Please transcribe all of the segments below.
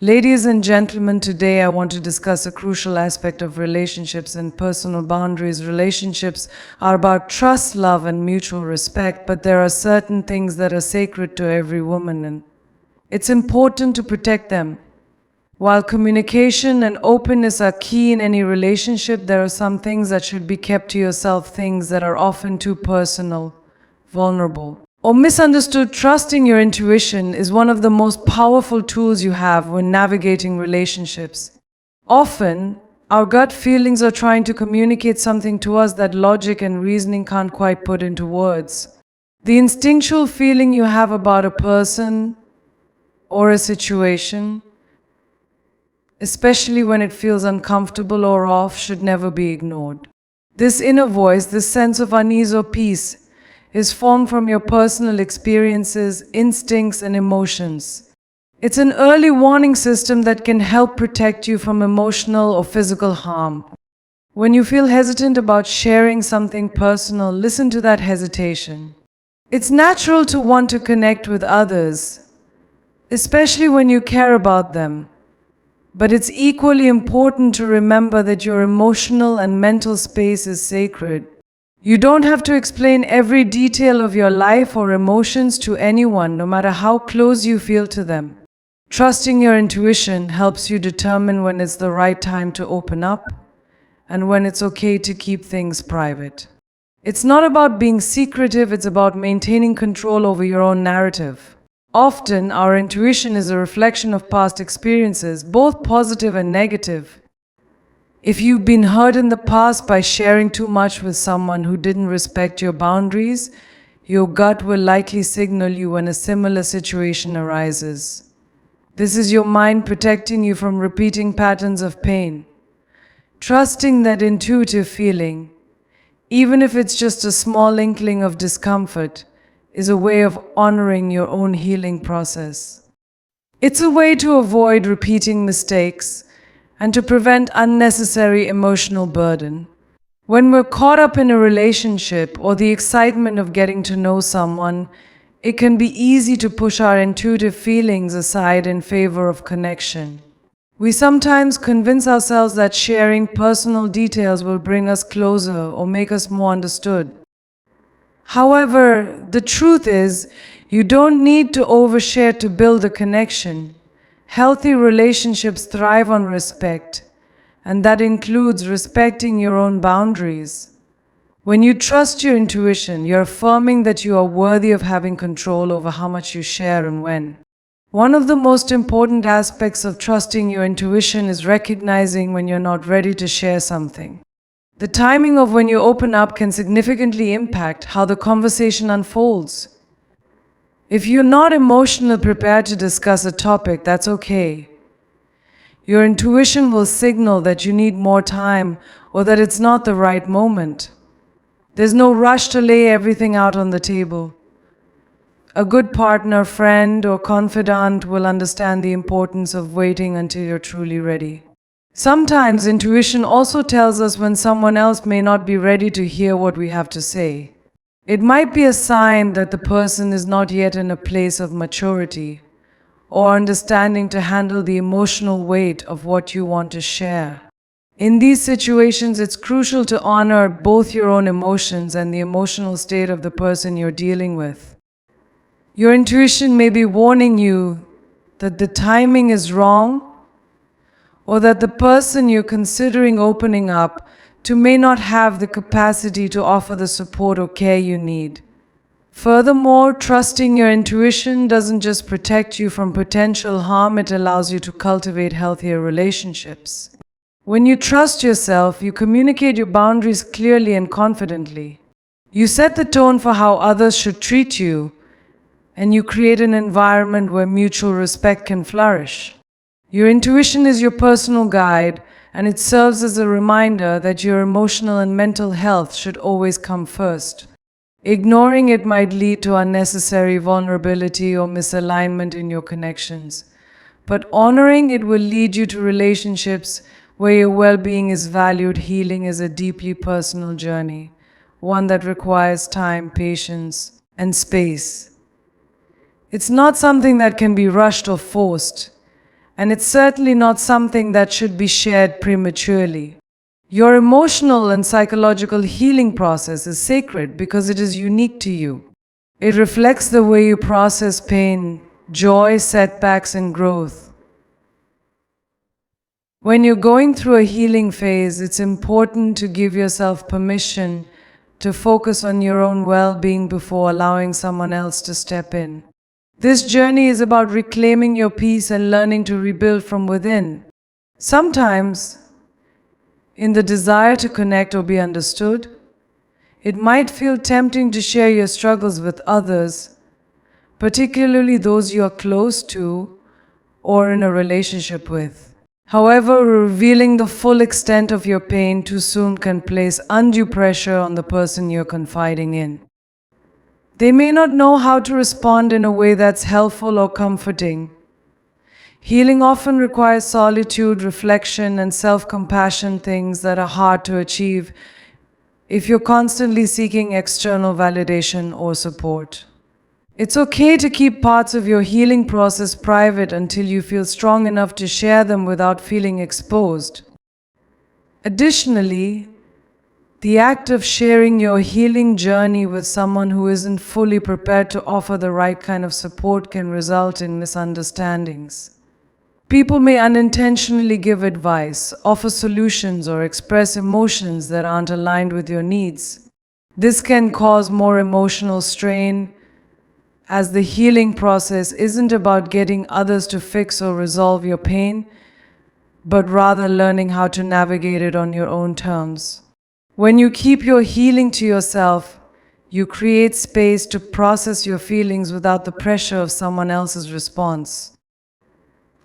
Ladies and gentlemen, today I want to discuss a crucial aspect of relationships and personal boundaries. Relationships are about trust, love, and mutual respect, but there are certain things that are sacred to every woman, and it's important to protect them. While communication and openness are key in any relationship, there are some things that should be kept to yourself, things that are often too personal, vulnerable, or misunderstood. Trusting your intuition is one of the most powerful tools you have when navigating relationships. Often, our gut feelings are trying to communicate something to us that logic and reasoning can't quite put into words. The instinctual feeling you have about a person or a situation, especially when it feels uncomfortable or off, should never be ignored. This inner voice, this sense of unease or peace, is formed from your personal experiences, instincts, and emotions. It's an early warning system that can help protect you from emotional or physical harm. When you feel hesitant about sharing something personal, listen to that hesitation. It's natural to want to connect with others, especially when you care about them. But it's equally important to remember that your emotional and mental space is sacred. You don't have to explain every detail of your life or emotions to anyone, no matter how close you feel to them. Trusting your intuition helps you determine when it's the right time to open up and when it's okay to keep things private. It's not about being secretive, it's about maintaining control over your own narrative. Often, our intuition is a reflection of past experiences, both positive and negative. If you've been hurt in the past by sharing too much with someone who didn't respect your boundaries, your gut will likely signal you when a similar situation arises. This is your mind protecting you from repeating patterns of pain. Trusting that intuitive feeling, even if it's just a small inkling of discomfort, is a way of honoring your own healing process. It's a way to avoid repeating mistakes and to prevent unnecessary emotional burden. When we're caught up in a relationship or the excitement of getting to know someone, it can be easy to push our intuitive feelings aside in favor of connection. We sometimes convince ourselves that sharing personal details will bring us closer or make us more understood. However, the truth is, you don't need to overshare to build a connection. Healthy relationships thrive on respect, and that includes respecting your own boundaries. When you trust your intuition, you're affirming that you are worthy of having control over how much you share and when. One of the most important aspects of trusting your intuition is recognizing when you're not ready to share something. The timing of when you open up can significantly impact how the conversation unfolds. If you're not emotionally prepared to discuss a topic, that's okay. Your intuition will signal that you need more time or that it's not the right moment. There's no rush to lay everything out on the table. A good partner, friend, or confidant will understand the importance of waiting until you're truly ready. Sometimes intuition also tells us when someone else may not be ready to hear what we have to say. It might be a sign that the person is not yet in a place of maturity or understanding to handle the emotional weight of what you want to share. In these situations, it's crucial to honor both your own emotions and the emotional state of the person you're dealing with. Your intuition may be warning you that the timing is wrong, or that the person you're considering opening up to may not have the capacity to offer the support or care you need. Furthermore, trusting your intuition doesn't just protect you from potential harm, it allows you to cultivate healthier relationships. When you trust yourself, you communicate your boundaries clearly and confidently. You set the tone for how others should treat you, and you create an environment where mutual respect can flourish. Your intuition is your personal guide, and it serves as a reminder that your emotional and mental health should always come first. Ignoring it might lead to unnecessary vulnerability or misalignment in your connections, but honoring it will lead you to relationships where your well-being is valued. Healing is a deeply personal journey, one that requires time, patience, and space. It's not something that can be rushed or forced, And it's certainly not something that should be shared prematurely. Your emotional and psychological healing process is sacred because it is unique to you. It reflects the way you process pain, joy, setbacks, and growth. When you're going through a healing phase, it's important to give yourself permission to focus on your own well-being before allowing someone else to step in. This journey is about reclaiming your peace and learning to rebuild from within. Sometimes, in the desire to connect or be understood, it might feel tempting to share your struggles with others, particularly those you are close to or in a relationship with. However, revealing the full extent of your pain too soon can place undue pressure on the person you're confiding in. They may not know how to respond in a way that's helpful or comforting. Healing often requires solitude, reflection, and self-compassion, things that are hard to achieve if you're constantly seeking external validation or support. It's okay to keep parts of your healing process private until you feel strong enough to share them without feeling exposed. Additionally, the act of sharing your healing journey with someone who isn't fully prepared to offer the right kind of support can result in misunderstandings. People may unintentionally give advice, offer solutions, or express emotions that aren't aligned with your needs. This can cause more emotional strain, as the healing process isn't about getting others to fix or resolve your pain, but rather learning how to navigate it on your own terms. When you keep your healing to yourself, you create space to process your feelings without the pressure of someone else's response.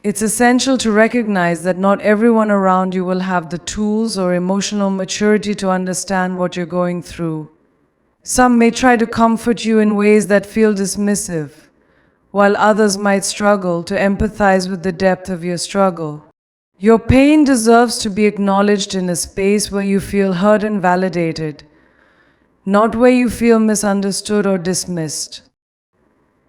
It's essential to recognize that not everyone around you will have the tools or emotional maturity to understand what you're going through. Some may try to comfort you in ways that feel dismissive, while others might struggle to empathize with the depth of your struggle. Your pain deserves to be acknowledged in a space where you feel heard and validated, not where you feel misunderstood or dismissed.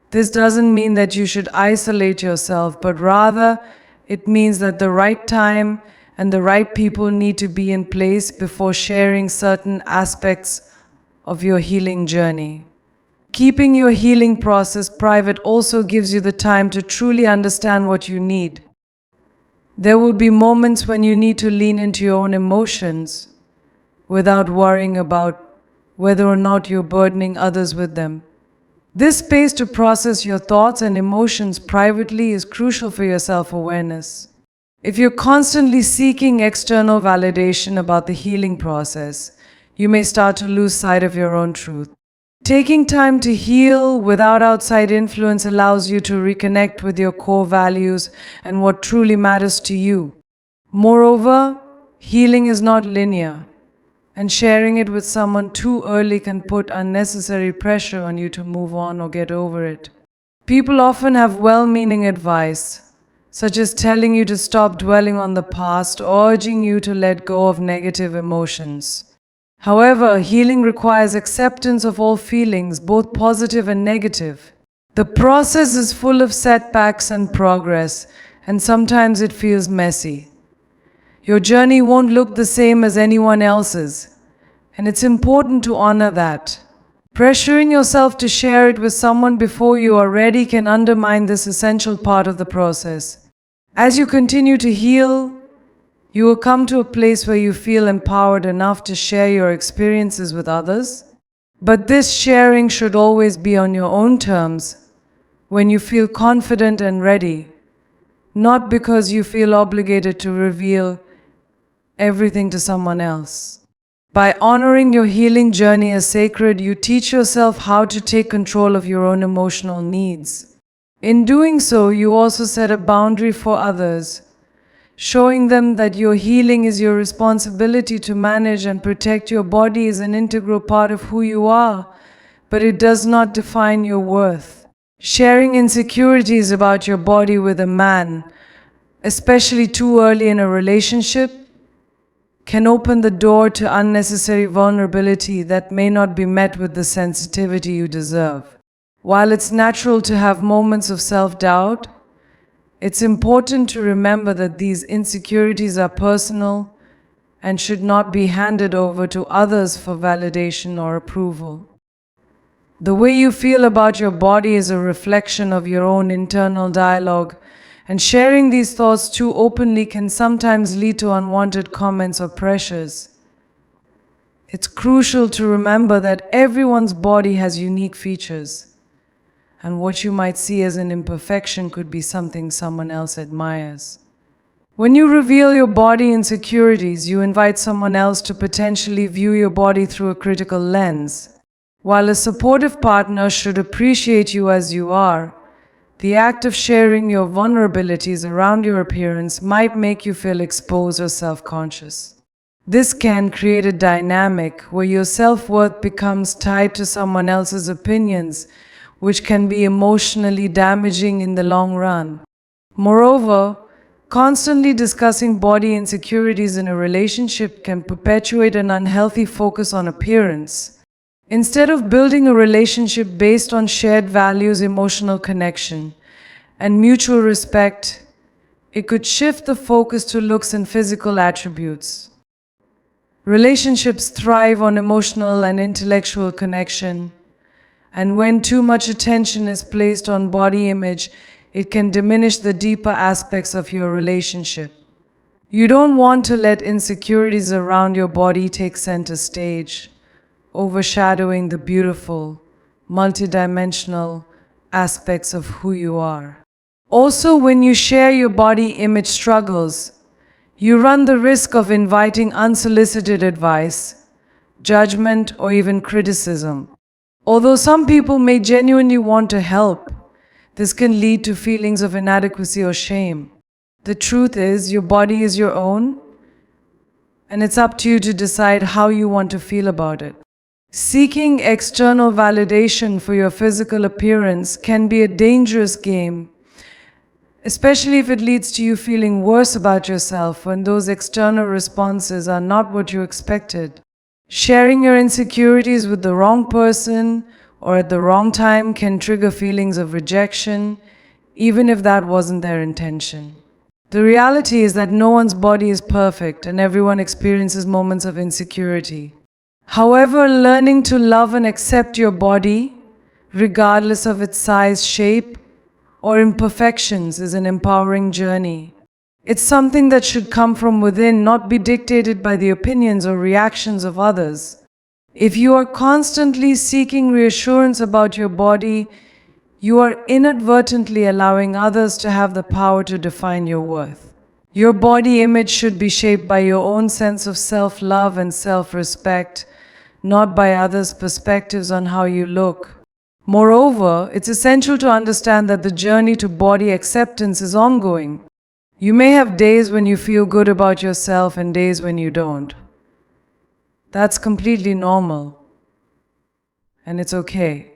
This doesn't mean that you should isolate yourself, but rather it means that the right time and the right people need to be in place before sharing certain aspects of your healing journey. Keeping your healing process private also gives you the time to truly understand what you need. There will be moments when you need to lean into your own emotions without worrying about whether or not you're burdening others with them. This space to process your thoughts and emotions privately is crucial for your self-awareness. If you're constantly seeking external validation about the healing process, you may start to lose sight of your own truth. Taking time to heal without outside influence allows you to reconnect with your core values and what truly matters to you. Moreover, healing is not linear, and sharing it with someone too early can put unnecessary pressure on you to move on or get over it. People often have well-meaning advice, such as telling you to stop dwelling on the past or urging you to let go of negative emotions. However, healing requires acceptance of all feelings, both positive and negative. The process is full of setbacks and progress, and sometimes it feels messy. Your journey won't look the same as anyone else's, and it's important to honor that. Pressuring yourself to share it with someone before you are ready can undermine this essential part of the process. As you continue to heal, you will come to a place where you feel empowered enough to share your experiences with others. But this sharing should always be on your own terms, when you feel confident and ready, not because you feel obligated to reveal everything to someone else. By honoring your healing journey as sacred, you teach yourself how to take control of your own emotional needs. In doing so, you also set a boundary for others, showing them that your healing is your responsibility to manage and protect. Your body is an integral part of who you are, but it does not define your worth. Sharing insecurities about your body with a man, especially too early in a relationship, can open the door to unnecessary vulnerability that may not be met with the sensitivity you deserve. While it's natural to have moments of self-doubt, It's important to remember that these insecurities are personal and should not be handed over to others for validation or approval. The way you feel about your body is a reflection of your own internal dialogue, and sharing these thoughts too openly can sometimes lead to unwanted comments or pressures. It's crucial to remember that everyone's body has unique features, and what you might see as an imperfection could be something someone else admires. When you reveal your body insecurities, you invite someone else to potentially view your body through a critical lens. While a supportive partner should appreciate you as you are, the act of sharing your vulnerabilities around your appearance might make you feel exposed or self-conscious. This can create a dynamic where your self-worth becomes tied to someone else's opinions, which can be emotionally damaging in the long run. Moreover, constantly discussing body insecurities in a relationship can perpetuate an unhealthy focus on appearance. Instead of building a relationship based on shared values, emotional connection, and mutual respect, it could shift the focus to looks and physical attributes. Relationships thrive on emotional and intellectual connection, and when too much attention is placed on body image, it can diminish the deeper aspects of your relationship. You don't want to let insecurities around your body take center stage, overshadowing the beautiful, multidimensional aspects of who you are. Also, when you share your body image struggles, you run the risk of inviting unsolicited advice, judgment, or even criticism. Although some people may genuinely want to help, this can lead to feelings of inadequacy or shame. The truth is, your body is your own, and it's up to you to decide how you want to feel about it. Seeking external validation for your physical appearance can be a dangerous game, especially if it leads to you feeling worse about yourself when those external responses are not what you expected. Sharing your insecurities with the wrong person or at the wrong time can trigger feelings of rejection, even if that wasn't their intention. The reality is that no one's body is perfect and everyone experiences moments of insecurity. However, learning to love and accept your body, regardless of its size, shape, or imperfections, is an empowering journey. It's something that should come from within, not be dictated by the opinions or reactions of others. If you are constantly seeking reassurance about your body, you are inadvertently allowing others to have the power to define your worth. Your body image should be shaped by your own sense of self-love and self-respect, not by others' perspectives on how you look. Moreover, it's essential to understand that the journey to body acceptance is ongoing. You may have days when you feel good about yourself and days when you don't. That's completely normal, and it's okay.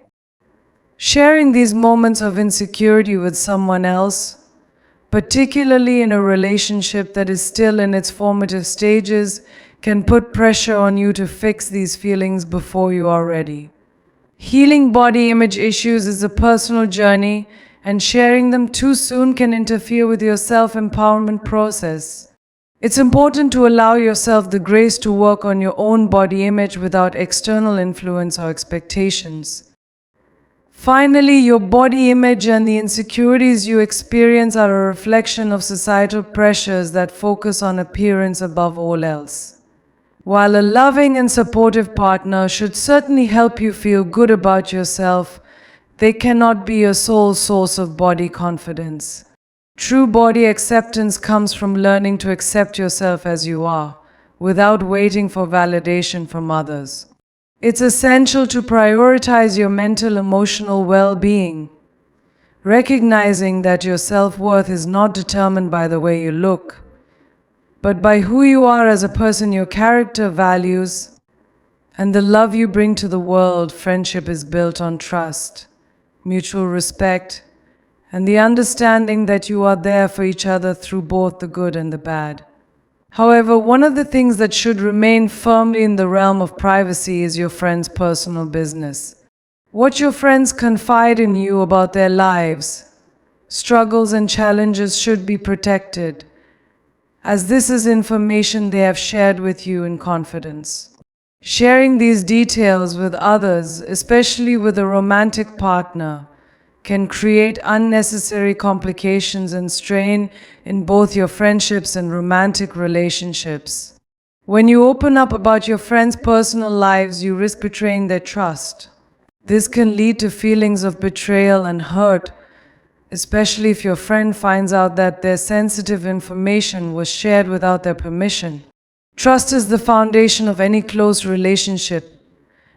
Sharing these moments of insecurity with someone else, particularly in a relationship that is still in its formative stages, can put pressure on you to fix these feelings before you are ready. Healing body image issues is a personal journey, and sharing them too soon can interfere with your self-empowerment process. It's important to allow yourself the grace to work on your own body image without external influence or expectations. Finally, your body image and the insecurities you experience are a reflection of societal pressures that focus on appearance above all else. While a loving and supportive partner should certainly help you feel good about yourself, they cannot be your sole source of body confidence. True body acceptance comes from learning to accept yourself as you are, without waiting for validation from others. It's essential to prioritize your mental, emotional well-being, recognizing that your self-worth is not determined by the way you look, but by who you are as a person, your character, values, and the love you bring to the world. Friendship is built on trust, mutual respect, and the understanding that you are there for each other through both the good and the bad. However, one of the things that should remain firmly in the realm of privacy is your friend's personal business. What your friends confide in you about their lives, struggles, and challenges should be protected, as this is information they have shared with you in confidence. Sharing these details with others, especially with a romantic partner, can create unnecessary complications and strain in both your friendships and romantic relationships. When you open up about your friends' personal lives, you risk betraying their trust. This can lead to feelings of betrayal and hurt, especially if your friend finds out that their sensitive information was shared without their permission. Trust is the foundation of any close relationship,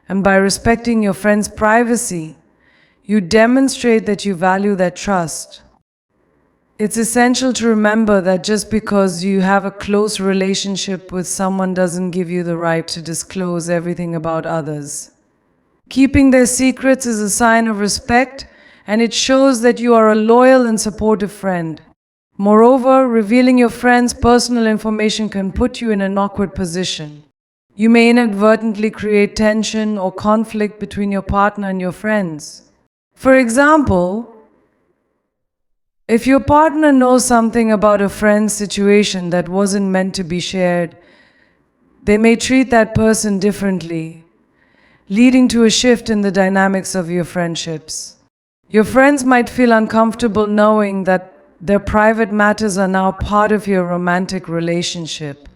and by respecting your friend's privacy, you demonstrate that you value that trust. It's essential to remember that just because you have a close relationship with someone doesn't give you the right to disclose everything about others. Keeping their secrets is a sign of respect, and it shows that you are a loyal and supportive friend. Moreover, revealing your friend's personal information can put you in an awkward position. You may inadvertently create tension or conflict between your partner and your friends. For example, if your partner knows something about a friend's situation that wasn't meant to be shared, they may treat that person differently, leading to a shift in the dynamics of your friendships. Your friends might feel uncomfortable knowing that their private matters are now part of your romantic relationship,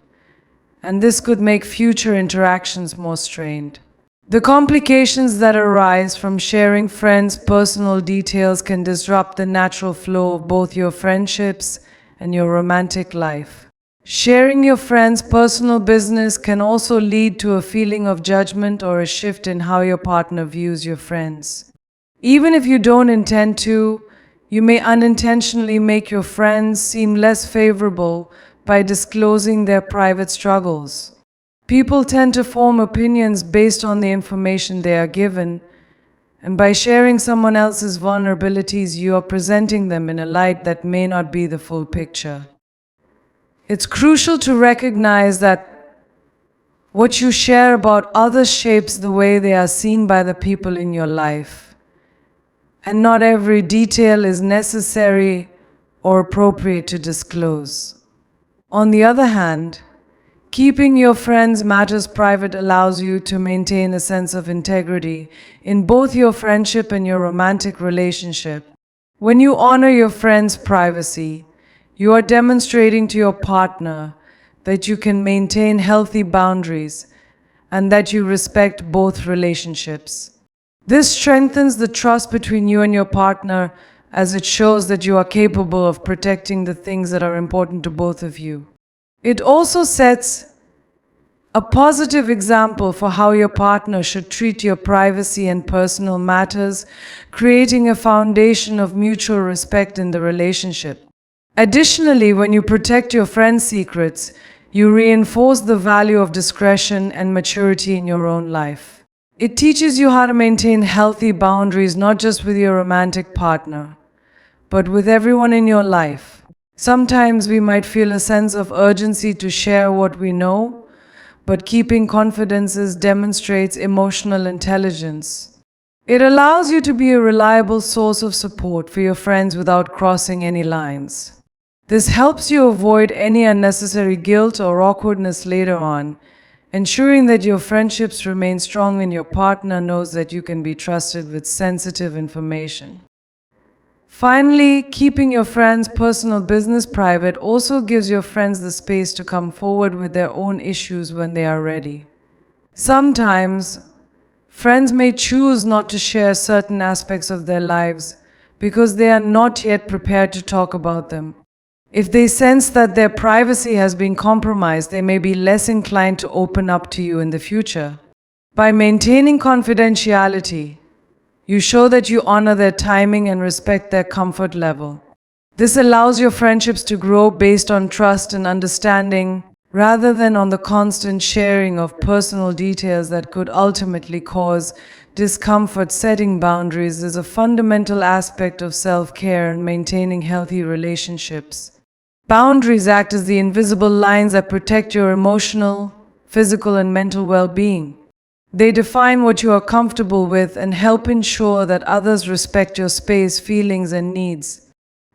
and this could make future interactions more strained. The complications that arise from sharing friends' personal details can disrupt the natural flow of both your friendships and your romantic life. Sharing your friends' personal business can also lead to a feeling of judgment or a shift in how your partner views your friends. Even if you don't intend to, you may unintentionally make your friends seem less favorable by disclosing their private struggles. People tend to form opinions based on the information they are given, and by sharing someone else's vulnerabilities, you are presenting them in a light that may not be the full picture. It's crucial to recognize that what you share about others shapes the way they are seen by the people in your life, and not every detail is necessary or appropriate to disclose. On the other hand, keeping your friends' matters private allows you to maintain a sense of integrity in both your friendship and your romantic relationship. When you honor your friends' privacy, you are demonstrating to your partner that you can maintain healthy boundaries and that you respect both relationships. This strengthens the trust between you and your partner, as it shows that you are capable of protecting the things that are important to both of you. It also sets a positive example for how your partner should treat your privacy and personal matters, creating a foundation of mutual respect in the relationship. Additionally, when you protect your friends' secrets, you reinforce the value of discretion and maturity in your own life. It teaches you how to maintain healthy boundaries not just with your romantic partner, but with everyone in your life. Sometimes we might feel a sense of urgency to share what we know, but keeping confidences demonstrates emotional intelligence. It allows you to be a reliable source of support for your friends without crossing any lines. This helps you avoid any unnecessary guilt or awkwardness later on, ensuring that your friendships remain strong and your partner knows that you can be trusted with sensitive information. Finally, keeping your friends' personal business private also gives your friends the space to come forward with their own issues when they are ready. Sometimes, friends may choose not to share certain aspects of their lives because they are not yet prepared to talk about them. If they sense that their privacy has been compromised, they may be less inclined to open up to you in the future. By maintaining confidentiality, you show that you honor their timing and respect their comfort level. This allows your friendships to grow based on trust and understanding, rather than on the constant sharing of personal details that could ultimately cause discomfort. Setting boundaries is a fundamental aspect of self-care and maintaining healthy relationships. Boundaries act as the invisible lines that protect your emotional, physical, and mental well-being. They define what you are comfortable with and help ensure that others respect your space, feelings, and needs.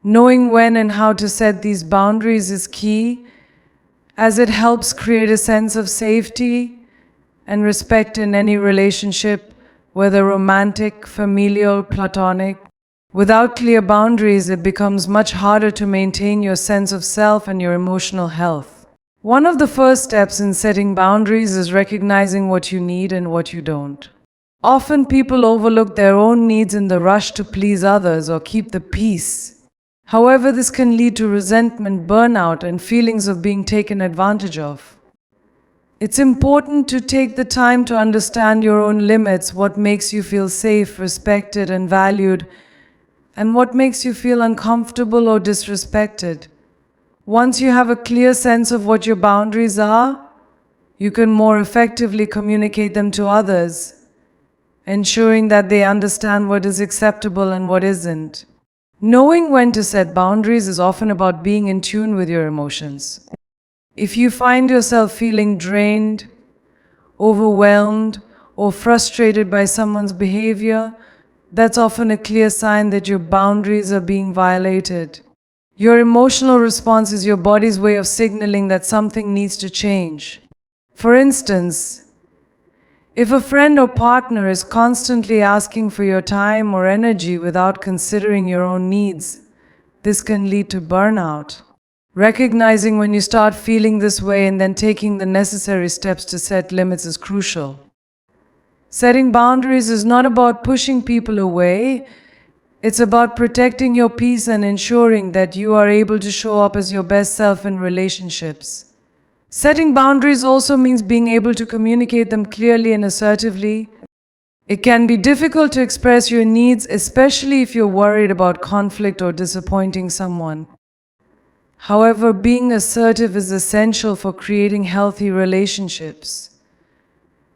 Knowing when and how to set these boundaries is key, as it helps create a sense of safety and respect in any relationship, whether romantic, familial, platonic. Without clear boundaries, it becomes much harder to maintain your sense of self and your emotional health. One of the first steps in setting boundaries is recognizing what you need and what you don't. Often people overlook their own needs in the rush to please others or keep the peace. However, this can lead to resentment, burnout, and feelings of being taken advantage of. It's important to take the time to understand your own limits, what makes you feel safe, respected, and valued, and what makes you feel uncomfortable or disrespected. Once you have a clear sense of what your boundaries are, you can more effectively communicate them to others, ensuring that they understand what is acceptable and what isn't. Knowing when to set boundaries is often about being in tune with your emotions. If you find yourself feeling drained, overwhelmed, or frustrated by someone's behavior, that's often a clear sign that your boundaries are being violated. Your emotional response is your body's way of signaling that something needs to change. For instance, if a friend or partner is constantly asking for your time or energy without considering your own needs, this can lead to burnout. Recognizing when you start feeling this way and then taking the necessary steps to set limits is crucial. Setting boundaries is not about pushing people away. It's about protecting your peace and ensuring that you are able to show up as your best self in relationships. Setting boundaries also means being able to communicate them clearly and assertively. It can be difficult to express your needs, especially if you're worried about conflict or disappointing someone. However, being assertive is essential for creating healthy relationships.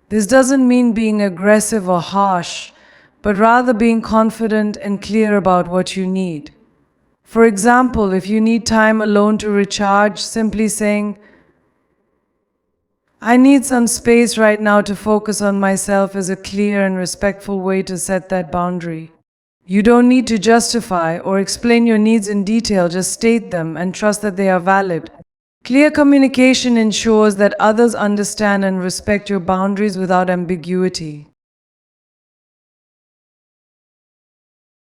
This doesn't mean being aggressive or harsh, but rather being confident and clear about what you need. For example, if you need time alone to recharge, simply saying, "I need some space right now to focus on myself," is a clear and respectful way to set that boundary. You don't need to justify or explain your needs in detail, just state them and trust that they are valid. Clear communication ensures that others understand and respect your boundaries without ambiguity.